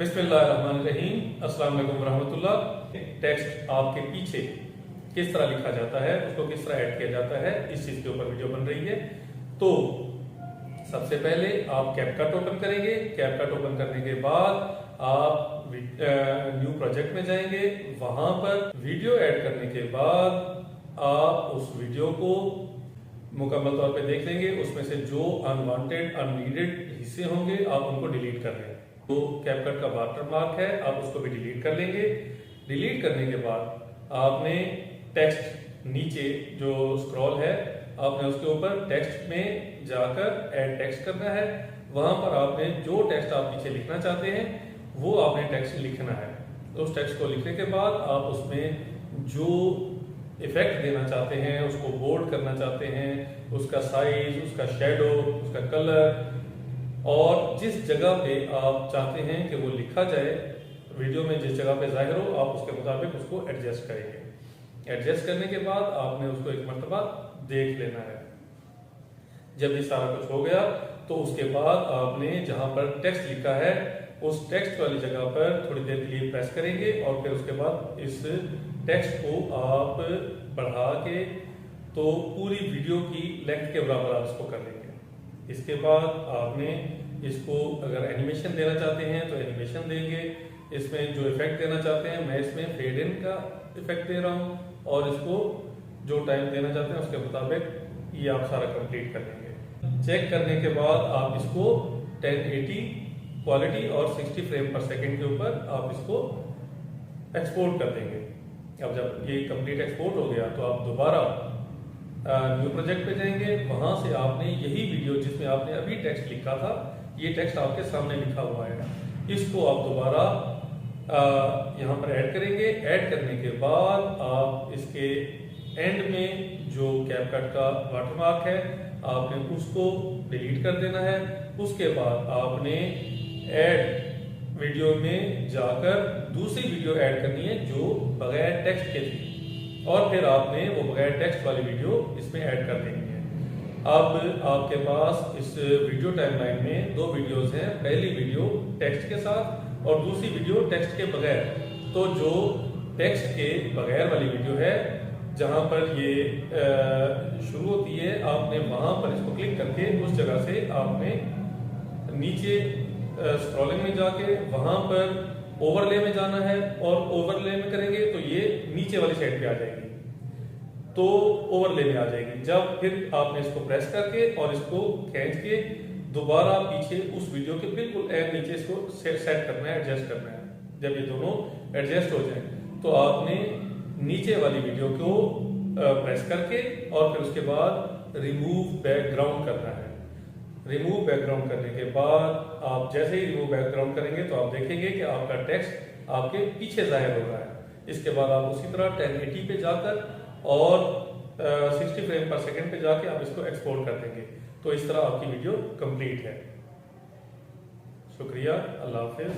बिस्मिल्लाहिर्रहमानिर्रहीम, अस्सलाम वालेकुम रहमतुल्लाह। टेक्स्ट आपके पीछे किस तरह लिखा जाता है, उसको किस तरह ऐड किया जाता है, इस चीज के ऊपर वीडियो बन रही है। तो सबसे पहले आप कैपकट ओपन करेंगे। कैपकट ओपन करने के बाद आप न्यू प्रोजेक्ट में जाएंगे। वहां पर वीडियो ऐड करने के बाद आप उस वीडियो को मुकम्मल तौर पे देख लेंगे। उसमें से जो अनवांटेड अननीडेड हिस्से होंगे आप उनको डिलीट कर लेंगे। तो कैपकट का वाटरमार्क है, आप उसको भी डिलीट कर लेंगे। डिलीट करने के बाद आपने टेक्स्ट नीचे जो स्क्रॉल है, आपने उसके ऊपर टेक्स्ट में जाकर ऐड टेक्स्ट करना है। वहां पर आपने जो टेक्स्ट आप पीछे लिखना चाहते हैं वो आपने टेक्स्ट लिखना है। तो उस टेक्स्ट को लिखने के बाद आप उसमें जो इफेक्ट देना चाहते हैं, उसको बोल्ड करना चाहते हैं, उसका साइज, उसका शेडो, उसका कलर, और जिस जगह पे आप चाहते हैं कि वो लिखा जाए, वीडियो में जिस जगह पे जाहिर हो, आप उसके मुताबिक उसको एडजस्ट करेंगे। एडजस्ट करने के बाद आपने उसको एक मरतबा देख लेना है। जब ये सारा कुछ हो गया तो उसके बाद आपने जहां पर टेक्स्ट लिखा है उस टेक्स्ट वाली जगह पर थोड़ी देर के लिए प्रेस करेंगे और फिर उसके बाद इस टेक्स्ट को आप बढ़ा के तो पूरी वीडियो की लेंथ के बराबर आप इसको कर लेंगे। इसके बाद आपने इसको अगर एनिमेशन देना चाहते हैं तो एनिमेशन देंगे। इसमें जो इफेक्ट देना चाहते हैं, मैं इसमें फेड इन का इफेक्ट दे रहा हूं और इसको जो टाइम देना चाहते हैं उसके मुताबिक ये आप सारा कंप्लीट कर लेंगे। चेक करने के बाद आप इसको 1080 क्वालिटी और 60 फ्रेम पर सेकेंड के ऊपर आप इसको एक्सपोर्ट कर देंगे। अब जब ये कंप्लीट एक्सपोर्ट हो गया तो आप दोबारा न्यू प्रोजेक्ट पे जाएंगे। वहां से आपने यही वीडियो जिसमें आपने अभी टेक्स्ट लिखा था, ये टेक्स्ट आपके सामने लिखा हुआ है, इसको आप दोबारा यहाँ पर ऐड करेंगे। ऐड करने के बाद आप इसके एंड में जो कैपकट का वाटरमार्क है आपने उसको डिलीट कर देना है। उसके बाद आपने ऐड वीडियो में जाकर दूसरी वीडियो ऐड करनी है जो बगैर टेक्स्ट के थी, और फिर आपने वो बगैर टेक्स्ट वाली वीडियो इसमें ऐड कर देनी है। अब आपके पास इस वीडियो टाइमलाइन में दो वीडियोस हैं, पहली वीडियो टेक्स्ट के साथ और दूसरी वीडियो टेक्स्ट के बगैर। तो जो टेक्स्ट के बगैर वाली वीडियो है, जहां पर ये शुरू होती है, आपने वहां पर इसको क्लिक करके उस जगह से आपने नीचे स्क्रॉलिंग में जाके वहां पर ओवरले में जाना है, और ओवरले में करेंगे तो ये नीचे वाली साइड पे आ जाएगी, तो ओवरले में आ जाएगी। जब फिर आपने इसको प्रेस करके और इसको खींच के दोबारा पीछे उस वीडियो के बिल्कुल एंड नीचे इसको सेट करना है, एडजस्ट करना है। जब ये दोनों एडजस्ट हो जाए तो आपने नीचे वाली वीडियो को प्रेस करके और फिर उसके बाद रिमूव बैकग्राउंड करना है। रिमूव बैकग्राउंड करने के बाद आप जैसे ही रिमूव बैकग्राउंड करेंगे तो आप देखेंगे कि आपका टेक्स्ट आपके पीछे जाहिर हो रहा है। इसके बाद आप उसी तरह 1080 पे जाकर और 60 फ्रेम पर सेकेंड पे जाके आप इसको एक्सपोर्ट कर देंगे। तो इस तरह आपकी वीडियो कंप्लीट है। शुक्रिया, अल्लाह हाफिज।